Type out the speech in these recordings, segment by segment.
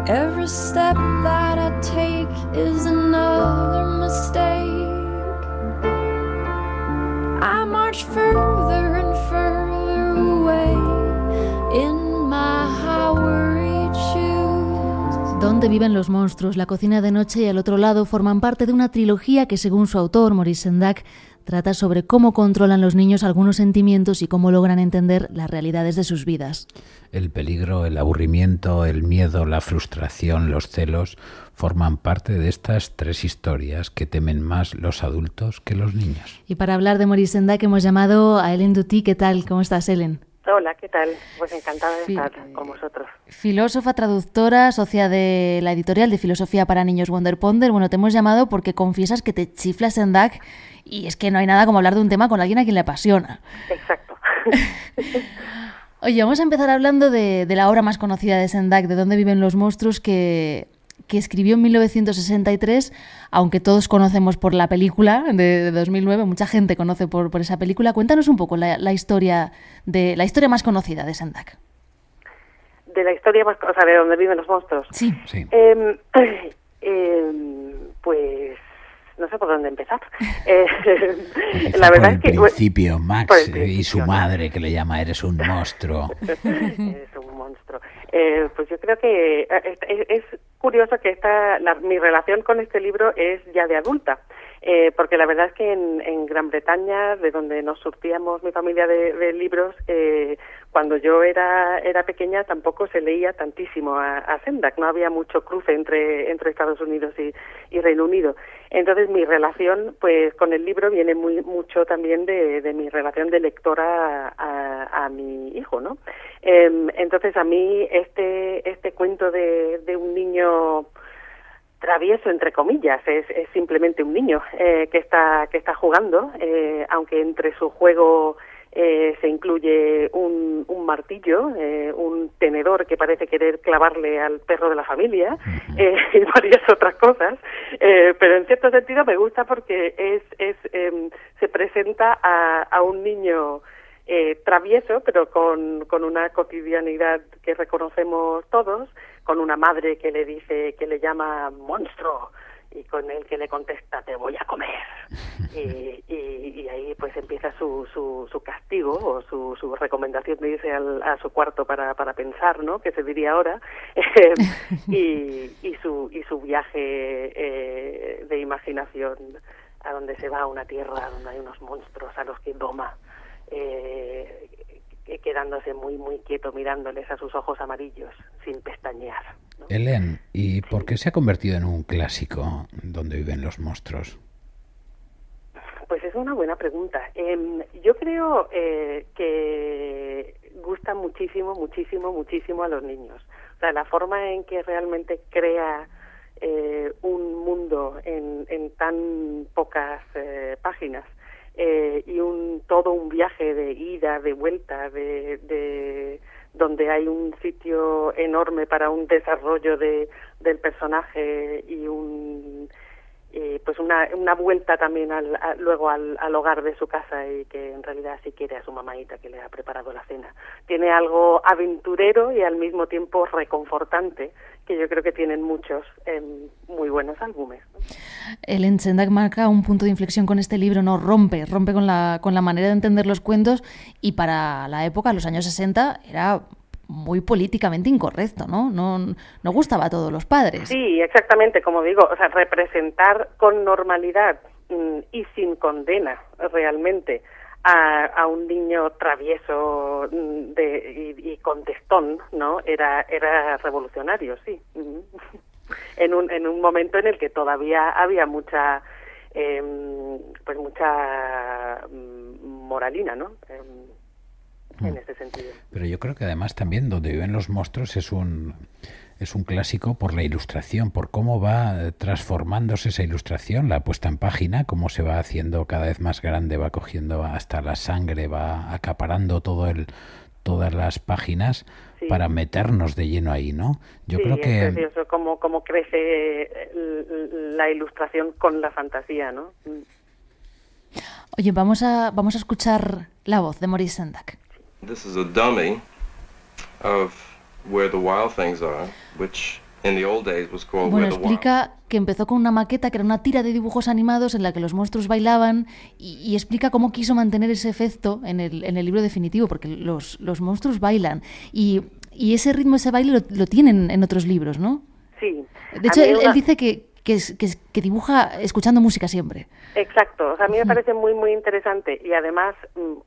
Every step that I take is another mistake. I march further and further away in my high-worried shoes. ¿Dónde viven los monstruos? La cocina de noche y Al otro lado forman parte de una trilogía que, según su autor, Maurice Sendak, trata sobre cómo controlan los niños algunos sentimientos y cómo logran entender las realidades de sus vidas. El peligro, el aburrimiento, el miedo, la frustración, los celos forman parte de estas tres historias que temen más los adultos que los niños. Y para hablar de Maurice Sendak hemos llamado a Hélène Douty. ¿Qué tal? ¿Cómo estás, Hélène? Hola, ¿qué tal? Pues encantada de estar con vosotros. Filósofa, traductora, socia de la editorial de Filosofía para Niños Wonder Ponder. Bueno, te hemos llamado porque confiesas que te chifla Sendak y es que no hay nada como hablar de un tema con alguien a quien le apasiona. Exacto. Oye, vamos a empezar hablando de la obra más conocida de Sendak, de Dónde viven los monstruos, que escribió en 1963, aunque todos conocemos por la película de 2009, mucha gente conoce por esa película. Cuéntanos un poco la historia más conocida de Sendak. De la historia más, o sea, de Dónde viven los monstruos. Sí. Pues no sé por dónde empezar. La verdad es que principio Max y su madre, que le llama "eres un monstruo". Es un monstruo. Pues yo creo que es curioso que mi relación con este libro es ya de adulta. Porque la verdad es que en Gran Bretaña, de donde nos surtíamos mi familia de libros, cuando yo era pequeña tampoco se leía tantísimo a Sendak, no había mucho cruce entre Estados Unidos y Reino Unido. Entonces mi relación pues con el libro viene mucho también de mi relación de lectora a mi hijo, ¿no? Entonces a mí este cuento de un niño travieso, entre comillas, es simplemente un niño que está jugando, aunque entre su juego se incluye un martillo, un tenedor que parece querer clavarle al perro de la familia, y varias otras cosas, pero en cierto sentido me gusta porque se presenta a un niño travieso, pero con una cotidianidad que reconocemos todos, con una madre que le dice, que le llama monstruo, y con él que le contesta "te voy a comer", y ahí pues empieza su castigo o su recomendación de irse a su cuarto para pensar, ¿no?, que se diría ahora, y su viaje de imaginación a donde se va, a una tierra donde hay unos monstruos a los que doma, quedándose muy muy quieto mirándoles a sus ojos amarillos sin pestañear, ¿no? Hélène, ¿y por qué se ha convertido en un clásico Dónde viven los monstruos? Pues es una buena pregunta. Yo creo que gusta muchísimo a los niños. O sea, la forma en que realmente crea un mundo en tan pocas páginas, y todo un viaje de ida, de vuelta, de donde hay un sitio enorme para un desarrollo del personaje y pues una vuelta también luego al hogar de su casa, y que en realidad sí quiere a su mamaita que le ha preparado la cena. Tiene algo aventurero y al mismo tiempo reconfortante, que yo creo que tienen muchos muy buenos álbumes, ¿no? Hélène, Sendak marca un punto de inflexión con este libro, ¿no? Rompe con la manera de entender los cuentos, y para la época, los años 60, era muy políticamente incorrecto, ¿no? No gustaba a todos los padres. Sí, exactamente, como digo, o sea, representar con normalidad y sin condena realmente a un niño travieso y contestón, ¿no? Era revolucionario, sí. En un momento en el que todavía había mucha moralina, ¿no? En ese sentido. Pero yo creo que además también Donde viven los monstruos es un clásico por la ilustración, por cómo va transformándose esa ilustración, la puesta en página, cómo se va haciendo cada vez más grande, va cogiendo hasta la sangre, va acaparando todas las páginas, sí, para meternos de lleno ahí, ¿no? Yo creo que es precioso cómo crece la ilustración con la fantasía, ¿no? Oye, vamos a escuchar la voz de Maurice Sendak. This is a dummy of Where the Wild Things Are, which Bueno, explica que empezó con una maqueta que era una tira de dibujos animados en la que los monstruos bailaban y explica cómo quiso mantener ese efecto en el libro definitivo, porque los monstruos bailan y ese ritmo, ese baile lo tienen en otros libros, ¿no? Sí. De hecho, él dice que dibuja escuchando música siempre. Exacto, o sea, a mí me parece muy, muy interesante y además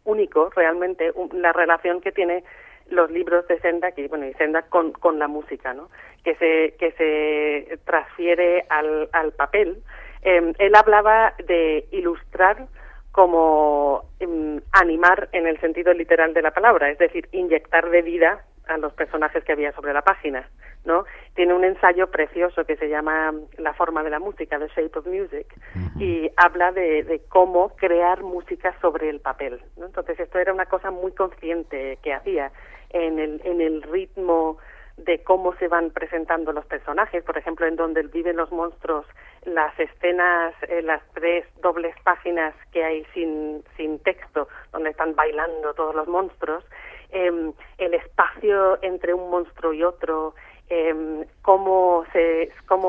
único realmente la relación que tiene los libros de Sendak y Sendak con la música, ¿no? Que se transfiere al papel. Él hablaba de ilustrar como animar en el sentido literal de la palabra, es decir, inyectar de vida a los personajes que había sobre la página, ¿no? Tiene un ensayo precioso que se llama La forma de la música, The Shape of Music, y habla de cómo crear música sobre el papel, ¿no? Entonces esto era una cosa muy consciente que hacía en el ritmo de cómo se van presentando los personajes, por ejemplo, en Donde viven los monstruos, las escenas, las 3 dobles páginas que hay sin texto, donde están bailando todos los monstruos, el espacio entre un monstruo y otro, cómo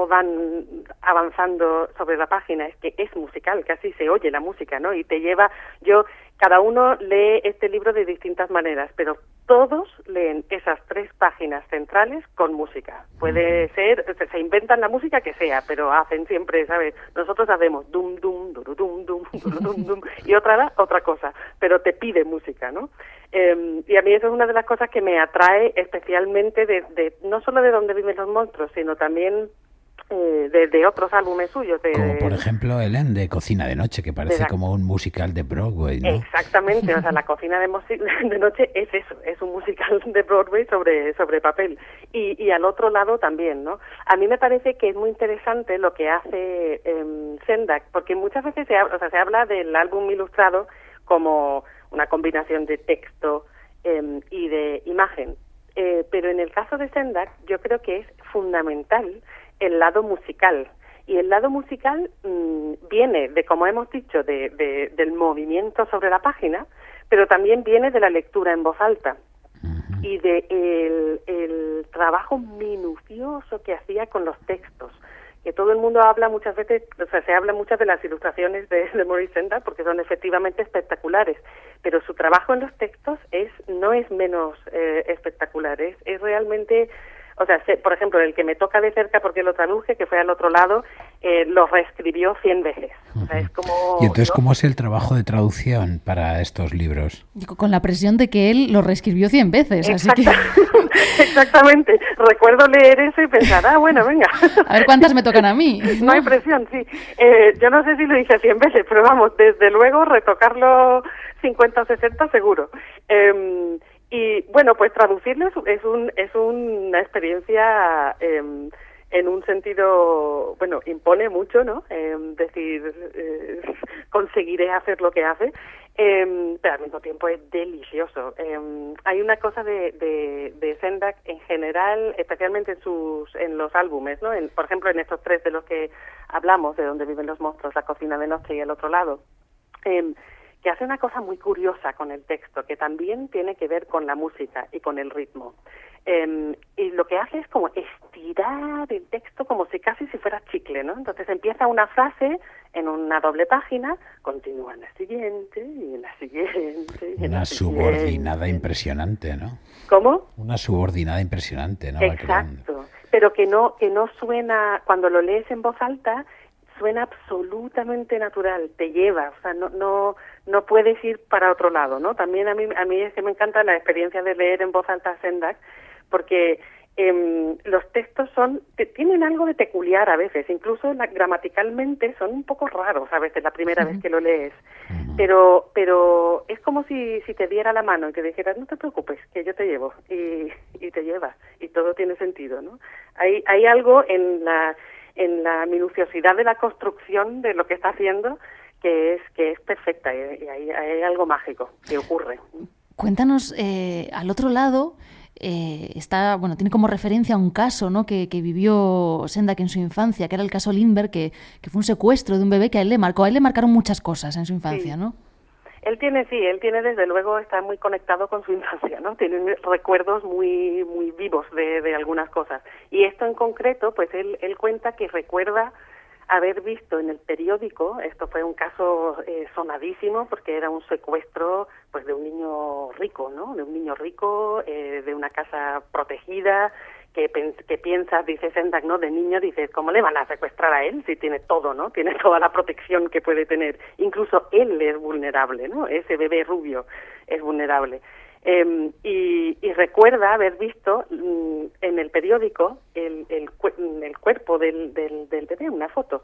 van avanzando sobre la página, es que es musical, casi se oye la música, ¿no? Y te lleva, cada uno lee este libro de distintas maneras, pero todos leen esas 3 páginas centrales con música. Puede ser, se inventan la música que sea, pero hacen siempre, ¿sabes? Nosotros hacemos dum dum dum dum dum dum dum y otra cosa, pero te pide música, ¿no? Y a mí eso es una de las cosas que me atrae especialmente de no solo de Donde viven los monstruos, sino también de otros álbumes suyos. Como por ejemplo Ellen de Cocina de Noche, que parece como un musical de Broadway, ¿no? Exactamente, o sea, La Cocina de Noche es eso, es un musical de Broadway sobre papel. Y al otro lado también, ¿no? A mí me parece que es muy interesante lo que hace Sendak, porque muchas veces se habla del álbum ilustrado como una combinación de texto y de imagen. Pero en el caso de Sendak, yo creo que es fundamental el lado musical. Y el lado musical viene de, como hemos dicho, del movimiento sobre la página, pero también viene de la lectura en voz alta y de el trabajo minucioso que hacía con los textos. Que todo el mundo habla muchas veces, o sea, se habla muchas de las ilustraciones de Maurice Sendak porque son efectivamente espectaculares, pero su trabajo en los textos no es menos espectacular, es realmente, o sea, por ejemplo, el que me toca de cerca porque lo traduje, que fue al otro lado, lo reescribió 100 veces. O sea, es como... ¿Y entonces cómo es el trabajo de traducción para estos libros? Con la presión de que él lo reescribió 100 veces, así que... Exactamente. Recuerdo leer eso y pensar, bueno, venga. A ver cuántas me tocan a mí, ¿no? No hay presión, sí. Yo no sé si lo hice 100 veces, pero vamos, desde luego retocarlo 50 o 60 seguro. Y bueno, pues traducirlo es una experiencia en un sentido, bueno, impone mucho, ¿no? Decir, conseguiré hacer lo que hace, pero al mismo tiempo es delicioso. Hay una cosa de Sendak en general, especialmente en los álbumes, ¿no? Por ejemplo, en estos 3 de los que hablamos, de Donde viven los monstruos, La Cocina de Noche y El otro lado, que hace una cosa muy curiosa con el texto, que también tiene que ver con la música y con el ritmo. Y lo que hace es como estirar el texto como si fuera chicle, ¿no? Entonces empieza una frase en una doble página, continúa en la siguiente, y en la siguiente, y en la subordinada impresionante, ¿no? ¿Cómo? Una subordinada impresionante, ¿no? Exacto, pero que no suena, cuando lo lees en voz alta, suena absolutamente natural, te lleva, o sea, no puedes ir para otro lado, ¿no? También a mí es que me encanta la experiencia de leer en voz alta Sendak, porque los textos tienen algo de peculiar a veces, incluso gramaticalmente son un poco raros a veces la primera vez que lo lees, pero es como si te diera la mano y te dijera, no te preocupes, que yo te llevo, y te lleva, y todo tiene sentido, ¿no? Hay algo en la minuciosidad de la construcción de lo que está haciendo que es perfecta, y hay algo mágico que ocurre. Cuéntanos, al otro lado tiene como referencia un caso, ¿no?, que vivió Sendak en su infancia, que era el caso Lindbergh, que fue un secuestro de un bebé que a él le marcaron muchas cosas en su infancia, sí. ¿no? Él tiene desde luego, está muy conectado con su infancia, ¿no? Tiene recuerdos muy muy vivos de algunas cosas. Y esto en concreto, pues él cuenta que recuerda haber visto en el periódico, esto fue un caso sonadísimo porque era un secuestro pues de un niño rico, ¿no? De un niño rico, de una casa protegida, que piensas, dice Sendak, ¿no? De niño dices, ¿cómo le van a secuestrar a él si tiene todo, ¿no? Tiene toda la protección que puede tener. Incluso él es vulnerable, ¿no? Ese bebé rubio es vulnerable. Y recuerda haber visto en el periódico el cuerpo del bebé, una foto.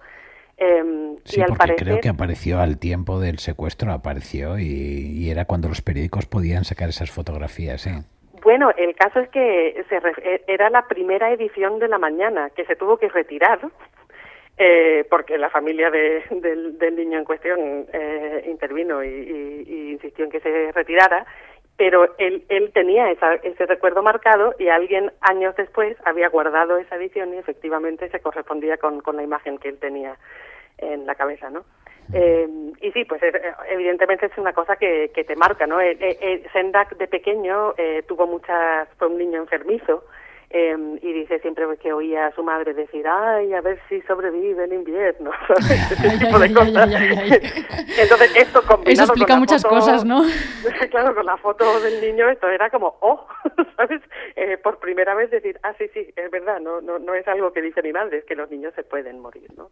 Sí, y al porque parecer, creo que apareció al tiempo del secuestro, apareció y era cuando los periódicos podían sacar esas fotografías, ¿sí? Bueno, el caso es que era la primera edición de La Mañana, que se tuvo que retirar, porque la familia del niño en cuestión intervino y insistió en que se retirara, pero él tenía ese recuerdo marcado y alguien años después había guardado esa edición y efectivamente se correspondía con la imagen que él tenía en la cabeza, ¿no? Y sí, pues evidentemente es una cosa que te marca, ¿no? Sendak de pequeño fue un niño enfermizo, y dice siempre que oía a su madre decir, ay, a ver si sobrevive el invierno, ese tipo de cosas. Entonces esto combinado eso explica con muchas cosas, ¿no? Claro, con la foto del niño esto era como, ¿sabes? Por primera vez decir, sí, es verdad, no es algo que dice mi madre, es que los niños se pueden morir, ¿no?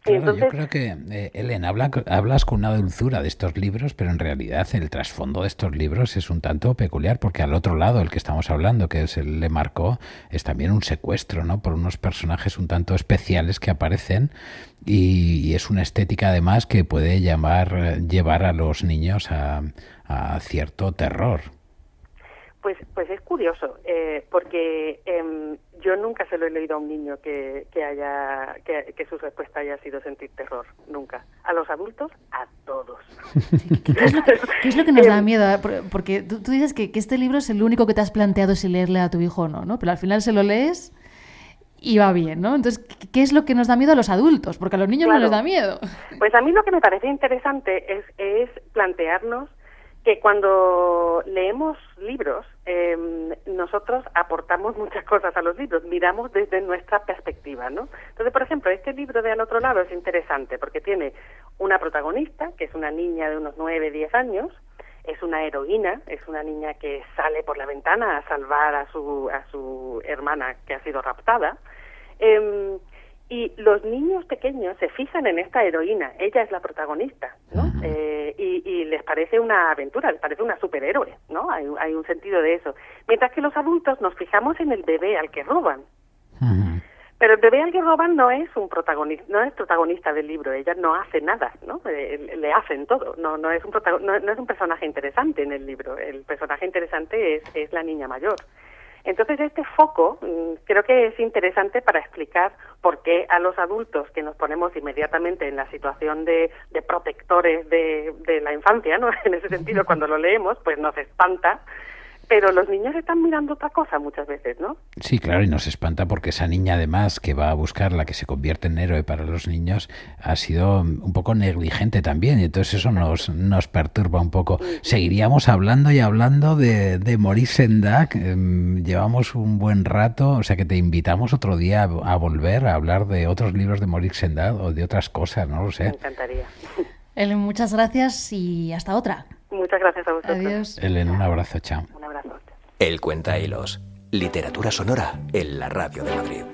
Claro, entonces, yo creo que, Helen, hablas con una dulzura de estos libros, pero en realidad el trasfondo de estos libros es un tanto peculiar, porque al otro lado, el que estamos hablando, que es el Le Marcó, es también un secuestro, ¿no? Por unos personajes un tanto especiales que aparecen y es una estética además que puede llevar a los niños a cierto terror. Pues es curioso, porque yo nunca se lo he leído a un niño que su respuesta haya sido sentir terror, nunca. A los adultos, a todos. ¿Qué es lo que nos da miedo? Porque tú dices que este libro es el único que te has planteado si leerle a tu hijo o no, ¿no? Pero al final se lo lees y va bien, ¿no? Entonces, ¿qué es lo que nos da miedo a los adultos? Porque a los niños no les da miedo. Pues a mí lo que me parece interesante es plantearnos que cuando leemos libros, nosotros aportamos muchas cosas a los libros, miramos desde nuestra perspectiva, ¿no? Entonces, por ejemplo, este libro de Al otro lado es interesante porque tiene una protagonista, que es una niña de unos 9, 10 años, es una heroína, es una niña que sale por la ventana a salvar a su hermana que ha sido raptada, y los niños pequeños se fijan en esta heroína, ella es la protagonista, ¿no? Y les parece una aventura, les parece una superhéroe, ¿no? Hay un sentido de eso. Mientras que los adultos nos fijamos en el bebé al que roban. Pero el bebé al que roban no es protagonista del libro, ella no hace nada, ¿no? Le hacen todo, no es un personaje interesante en el libro, el personaje interesante es la niña mayor. Entonces este foco creo que es interesante para explicar por qué a los adultos que nos ponemos inmediatamente en la situación de protectores de la infancia, ¿no? En ese sentido, cuando lo leemos, pues nos espanta, pero los niños están mirando otra cosa muchas veces, ¿no? Sí, claro, y nos espanta porque esa niña además que va a buscar la que se convierte en héroe para los niños ha sido un poco negligente también y entonces eso nos perturba un poco. Seguiríamos hablando y hablando de Maurice Sendak, llevamos un buen rato, o sea que te invitamos otro día a volver a hablar de otros libros de Maurice Sendak o de otras cosas, no lo sé. Me encantaría. Ellen, muchas gracias y hasta otra. Muchas gracias a vosotros. Adiós. Ellen, un abrazo, chao. Un abrazo. El Cuentahilos, literatura sonora en la Radio de Madrid.